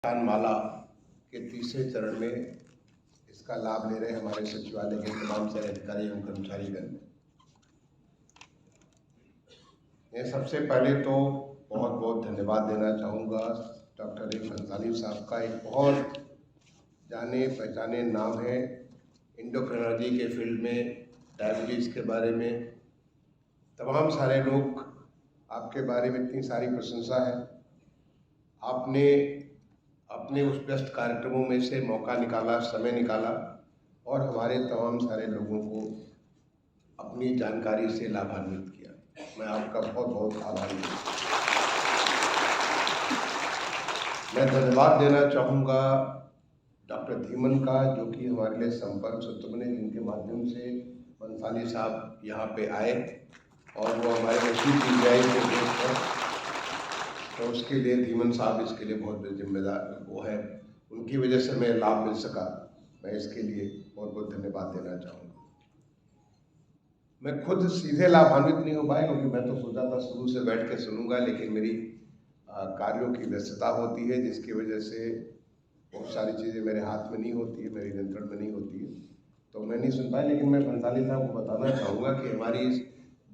व्याख्यान माला के तीसरे चरण में इसका लाभ ले रहे हमारे सचिवालय के तमाम सारे अधिकारी एवं कर्मचारीगण। मैं सबसे पहले तो बहुत बहुत धन्यवाद देना चाहूँगा डॉक्टर ए भंसाली साहब का। एक बहुत जाने पहचाने नाम है एंडोक्राइनोलॉजी के फील्ड में, डायबिटीज़ के बारे में तमाम सारे लोग आपके बारे में इतनी सारी प्रशंसा है। आपने अपने उस व्यस्त कार्यक्रमों में से मौका निकाला, समय निकाला और हमारे तमाम सारे लोगों को अपनी जानकारी से लाभान्वित किया। मैं आपका बहुत बहुत आभारी हूँ। मैं धन्यवाद देना चाहूँगा डॉक्टर धीमन का, जो कि हमारे लिए संपर्क सूत्र बने, जिनके माध्यम से भंसाली साहब यहाँ पे आए और वो हमारे नशीब की जाए के देश पर, तो उसके लिए धीमन साहब इसके लिए बहुत जिम्मेदार वो है। उनकी वजह से मैं लाभ मिल सका, मैं इसके लिए बहुत बहुत धन्यवाद देना चाहूँगा। मैं खुद सीधे लाभान्वित नहीं हो पाया क्योंकि मैं तो सोचा था शुरू से बैठ के सुनूंगा, लेकिन मेरी कार्यों की व्यस्तता होती है, जिसकी वजह से बहुत सारी चीज़ें मेरे हाथ में नहीं होती है, मेरे नियंत्रण में नहीं होती है, तो मैं नहीं सुन पाया। लेकिन मैं भंसाली साहब को बताना चाहूँगा कि हमारी इस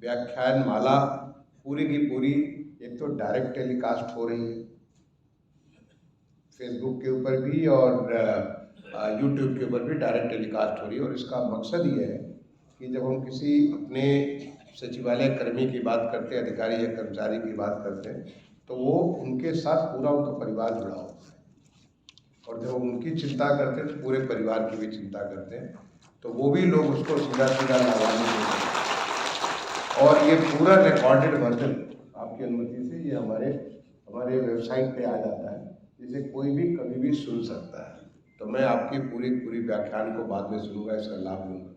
व्याख्यान माला पूरी की पूरी एक तो डायरेक्ट टेलीकास्ट हो रही है फेसबुक के ऊपर भी और यूट्यूब के ऊपर भी डायरेक्ट टेलीकास्ट हो रही है। और इसका मकसद ये है कि जब हम किसी अपने सचिवालय कर्मी की बात करते हैं, अधिकारी या कर्मचारी की बात करते हैं, तो वो उनके साथ पूरा उनका परिवार जुड़ा होता है, और जब उनकी चिंता करते हैं तो पूरे परिवार की भी चिंता करते हैं, तो वो भी लोग उसको सीधा सीधा लाभान्वित होते हैं। और ये पूरा रिकॉर्डेड वर्जन आपकी अनुमति से ये हमारे वेबसाइट पे आ जाता है, जिसे कोई भी कभी भी सुन सकता है। तो मैं आपकी पूरी व्याख्यान को बाद में सुनूंगा, इसका लाभ लूँगा।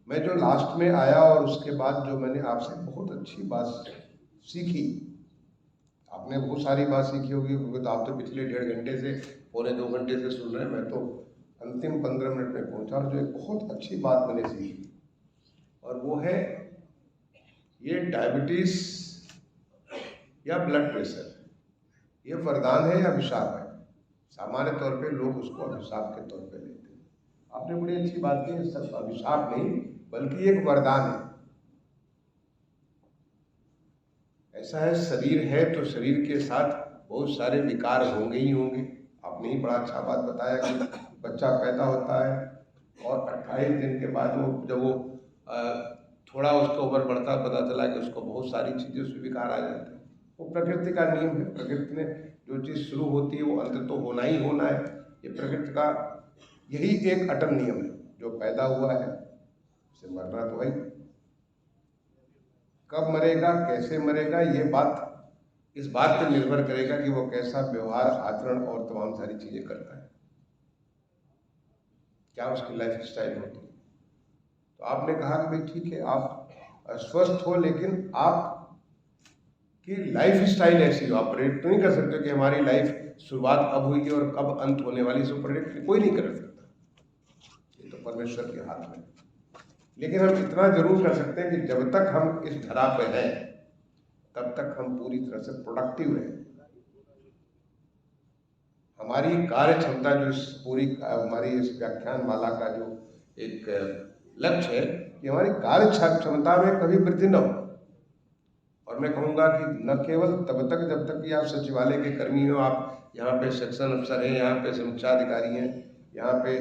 मैं जो लास्ट में आया और उसके बाद जो मैंने आपसे बहुत अच्छी बात सीखी, आपने बहुत सारी बात सीखी होगी क्योंकि तो आप तो पिछले 1.5 घंटे से पौने 2 घंटे से सुन रहे हैं, मैं तो अंतिम 15 मिनट में पहुंचा। और जो एक बहुत अच्छी बात मैंने सीखी, और वो है ये डायबिटीज या ब्लड प्रेशर, ये वरदान है या अभिशाप है। सामान्य तौर पे लोग उसको अभिशाप के तौर पे लेते हैं। आपने बड़ी अच्छी बात की, सब अभिशाप नहीं बल्कि एक वरदान है। ऐसा है, शरीर है तो शरीर के साथ बहुत सारे विकार होंगे ही होंगे। आपने ही बड़ा अच्छा बात बताया कि बच्चा पैदा होता है और 28 दिन के बाद जब वो थोड़ा उसका उम्र बढ़ता, पता चला कि उसको बहुत सारी चीज़ें उसमें विकार आ जाते हैं। वो प्रकृति का नियम है। प्रकृति में जो चीज़ शुरू होती है वो अंत तो होना ही होना है। ये प्रकृति का यही एक अटल नियम है। जो पैदा हुआ है उसे मरना तो है। कब मरेगा, कैसे मरेगा, ये बात इस बात पर निर्भर करेगा कि वो कैसा व्यवहार, आचरण और तमाम सारी चीज़ें करता है, क्या उसकी लाइफ स्टाइल होती है। तो आपने कहा कि भाई ठीक है, आप स्वस्थ हो, लेकिन आप कि लाइफ स्टाइल ऐसी हो। आप प्रेडिक्ट नहीं कर सकते कि हमारी लाइफ शुरुआत कब हुई और कब अंत होने वाली, सो प्रेडिक्ट कोई नहीं कर सकता, ये तो परमेश्वर के हाथ में। लेकिन हम इतना जरूर कर सकते हैं कि जब तक हम इस धरा पे हैं तब तक हम पूरी तरह से प्रोडक्टिव रहें। हमारी कार्य क्षमता जो इस पूरी हमारी इस व्याख्यान माला का जो एक लक्ष्य है कि हमारी कार्य क्षमता में कभी वृद्धि न हो। और मैं कहूँगा कि न केवल तब तक जब तक कि आप सचिवालय के कर्मी हो, आप यहाँ पे सेक्शन अफसर हैं, यहाँ पे समीक्षा अधिकारी हैं, यहाँ पे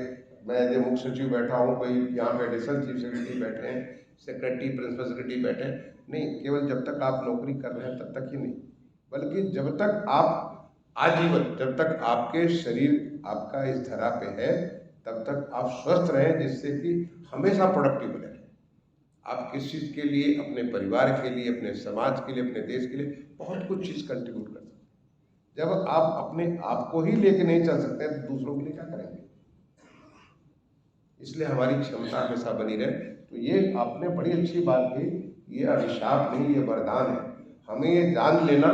मैं जो मुख्य सचिव बैठा हूँ, कोई यहाँ पे एडिशनल चीफ सेक्रेटरी बैठे हैं, सेक्रेटरी, प्रिंसिपल सेक्रेटरी बैठे हैं। नहीं, केवल जब तक आप नौकरी कर रहे हैं तब तक ही नहीं, बल्कि जब तक आप आजीवन, जब तक आपके शरीर आपका इस धरा पे है तब तक आप स्वस्थ रहें, जिससे कि हमेशा प्रोडक्टिव बने। आप किस चीज़ के लिए, अपने परिवार के लिए, अपने समाज के लिए, अपने देश के लिए बहुत कुछ चीज़ कंट्रीब्यूट कर सकते हैं। जब आप अपने आप को ही लेके नहीं चल सकते तो दूसरों के लिए क्या करेंगे। इसलिए हमारी क्षमता हमेशा बनी रहे। तो ये आपने बड़ी अच्छी बात की, ये अभिशाप नहीं, ये वरदान है। हमें ये जान लेना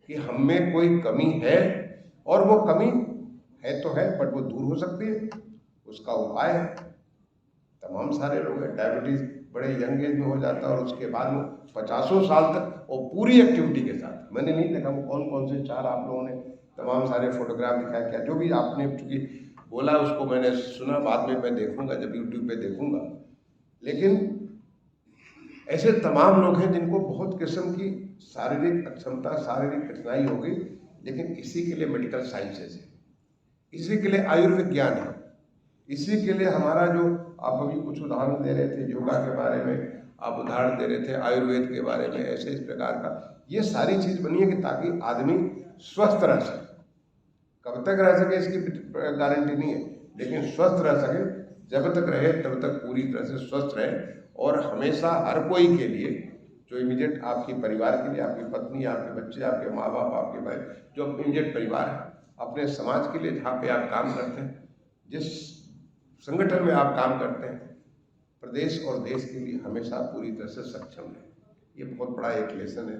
कि हम में कोई कमी है, और वो कमी है तो है, बट वो दूर हो सकती है। उसका उपाय है। तमाम सारे लोग हैं, डायबिटीज बड़े यंग एज में हो जाता है और उसके बाद में 50 साल तक और पूरी एक्टिविटी के साथ। मैंने नहीं देखा वो कौन कौन से 4 आप लोगों ने तमाम सारे फोटोग्राफ दिखाया, क्या जो भी आपने चूँकि बोला उसको मैंने सुना, बाद में मैं देखूंगा जब यूट्यूब पे देखूंगा। लेकिन ऐसे तमाम लोग हैं जिनको बहुत किस्म की शारीरिक अक्षमता, शारीरिक कठिनाई होगी, लेकिन इसी के लिए मेडिकल साइंसेज है, इसी के लिए आयुर्विज्ञान है, इसी के लिए हमारा जो आप अभी कुछ उदाहरण दे रहे थे योगा के बारे में, आप उदाहरण दे रहे थे आयुर्वेद के बारे में, ऐसे इस प्रकार का ये सारी चीज़ बनी है कि ताकि आदमी स्वस्थ रह सके। कब तक रह सके इसकी गारंटी नहीं है, लेकिन स्वस्थ रह सके, जब तक रहे तब तक पूरी तरह से स्वस्थ रहे। और हमेशा हर कोई के लिए, जो इमीडिएट आपके परिवार के लिए, आपकी पत्नी, आपके बच्चे, आपके माँ बाप, आपके भाई, जो इमीडिएट परिवार है, अपने समाज के लिए जहाँ पे आप काम करते हैं, जिस संगठन में आप काम करते हैं, प्रदेश और देश के लिए हमेशा पूरी तरह से सक्षम है। ये बहुत बड़ा एक लेसन है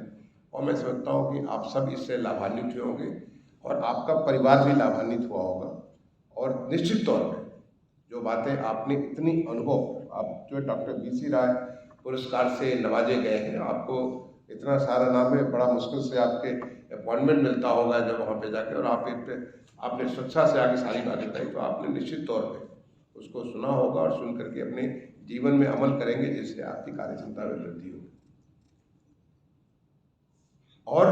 और मैं समझता हूँ कि आप सब इससे लाभान्वित हुए होंगे और आपका परिवार भी लाभान्वित हुआ होगा। और निश्चित तौर पर जो बातें आपने इतनी अनुभव, आप जो डॉक्टर BC राय पुरस्कार से नवाजे गए हैं, आपको इतना सारा नाम है, बड़ा मुश्किल से आपके अपॉइंटमेंट मिलता होगा जब वहाँ पे जाके, और आपने स्वच्छता से आगे सारी बातें बताई, तो आपने निश्चित तौर पे उसको सुना होगा और सुन करके अपने जीवन में अमल करेंगे, जिससे आपकी कार्यक्षमता में वृद्धि होगी। और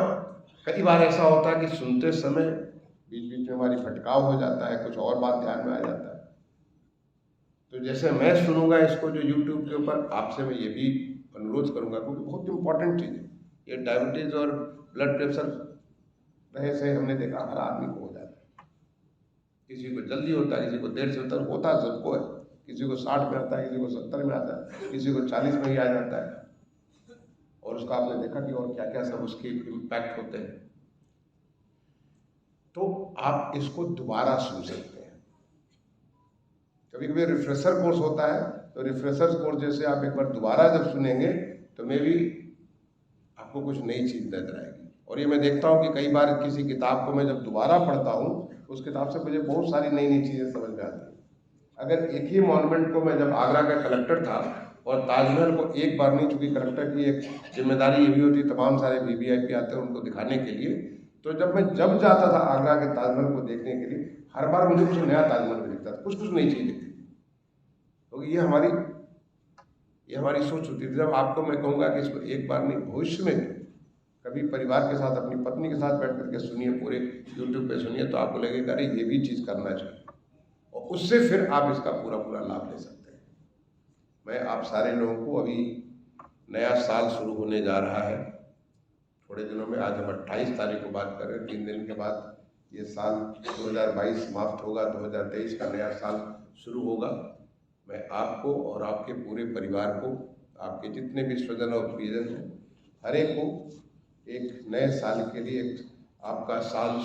कई बार ऐसा होता है कि सुनते समय बीच बीच में हमारी भटकाव हो जाता है, कुछ और बात ध्यान में आ जाता है। तो जैसे मैं सुनूंगा इसको जो YouTube के ऊपर, आपसे मैं ये भी अनुरोध करूंगा, क्योंकि बहुत इंपॉर्टेंट चीज़ है ये। डायबिटीज़ और ब्लड प्रेशर रहे से हमने देखा हर आदमी को हो जाता है, किसी को जल्दी होता है, किसी को देर से होता है, सबको है। किसी को 60 में आता है, किसी को 70 में आता है, किसी को 40 में ही आ जाता है। और उसका आपने देखा कि और क्या क्या सब उसके इम्पैक्ट होते हैं। तो आप इसको दोबारा सुन सकते हैं। कभी कभी रिफ्रेशर कोर्स होता है, तो रिफ्रेशर कोर्स जैसे आप एक बार दोबारा जब सुनेंगे तो मे भी आपको कुछ नई चीज़ नजर आएगी। और ये मैं देखता हूँ कि कई बार किसी किताब को मैं जब दोबारा पढ़ता हूँ, उस किताब से मुझे बहुत सारी नई नई चीज़ें समझ में आती हैं। अगर एक ही मॉन्यूमेंट को मैं जब आगरा का कलेक्टर था और ताजमहल को एक बार नहीं, चूँकि कलेक्टर की एक जिम्मेदारी ये भी होती, तमाम सारे VVIP आते हैं उनको दिखाने के लिए, तो जब मैं जाता था आगरा के ताजमहल को देखने के लिए, हर बार मुझे कुछ नया ताजमहल में दिखता था, कुछ नई चीज़ दिखती थी। तो ये हमारी सोच होती थी। जब आपको मैं कहूँगा कि इसको एक बार नहीं, भविष्य में कभी परिवार के साथ, अपनी पत्नी के साथ बैठ करके सुनिए, पूरे YouTube पे सुनिए, तो आपको लगेगा अरे ये भी चीज़ करना चाहिए, और उससे फिर आप इसका पूरा लाभ ले सकते हैं। मैं आप सारे लोगों को, अभी नया साल शुरू होने जा रहा है थोड़े दिनों में, आज हम 28 तारीख को बात कर रहे हैं, 3 दिन के बाद ये साल 2022 समाप्त होगा, 2023 का नया साल शुरू होगा। मैं आपको और आपके पूरे परिवार को, आपके जितने भी स्वजन और प्रियजन हैं, हर एक को एक नए साल के लिए आपका साल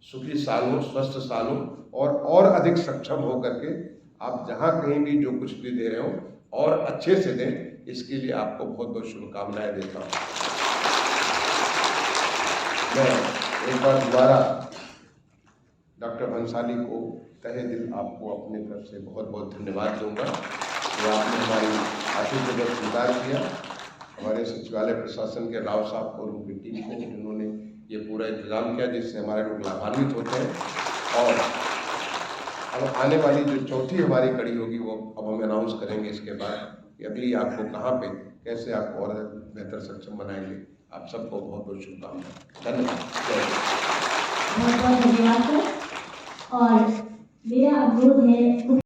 सुखी साल हो, स्वस्थ साल हो, और अधिक सक्षम हो करके आप जहाँ कहीं भी जो कुछ भी दे रहे हो और अच्छे से दें, इसके लिए आपको बहुत बहुत शुभकामनाएं देता हूँ। मैं एक बार दोबारा डॉक्टर भंसाली को तहे दिल आपको अपने तरफ से बहुत बहुत धन्यवाद दूंगा कि आपने हमारी आतिथ्य को स्वीकार किया। हमारे सचिवालय प्रशासन के राव साहब को और उनकी टीम को, जिन्होंने ये पूरा इंतजाम किया, जिससे हमारे लोग लाभान्वित होते हैं। और अब आने वाली जो चौथी हमारी कड़ी होगी, वो अब हम अनाउंस करेंगे इसके बाद कि अगली आपको कहाँ पे कैसे आपको और बेहतर सक्षम बनाएंगे। आप सबको बहुत बहुत शुभकामनाएं। धन्यवाद। बहुत बहुत धन्यवाद सर। और मेरा अनुरोध है